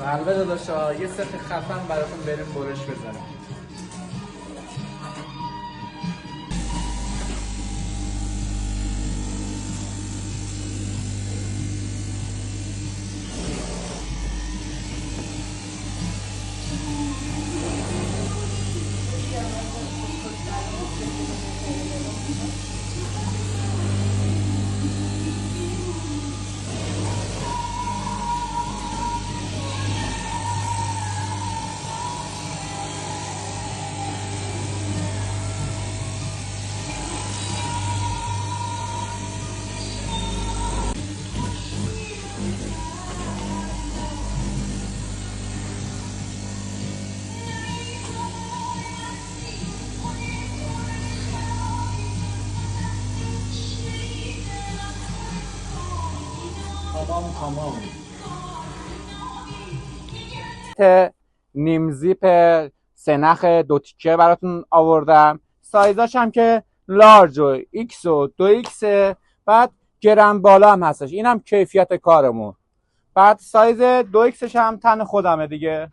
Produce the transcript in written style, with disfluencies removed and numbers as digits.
قلبه داداشا یه ست خفن براتون بریم برش بزنم. تمام. نیم زیپ سنخ دو تیکه براتون آوردم. سایزاش هم که لارج و ایکس و 2X. بعد گرم بالا هم هستش. اینم کیفیت کارمون. بعد سایز 2Xش هم تن خودمه دیگه.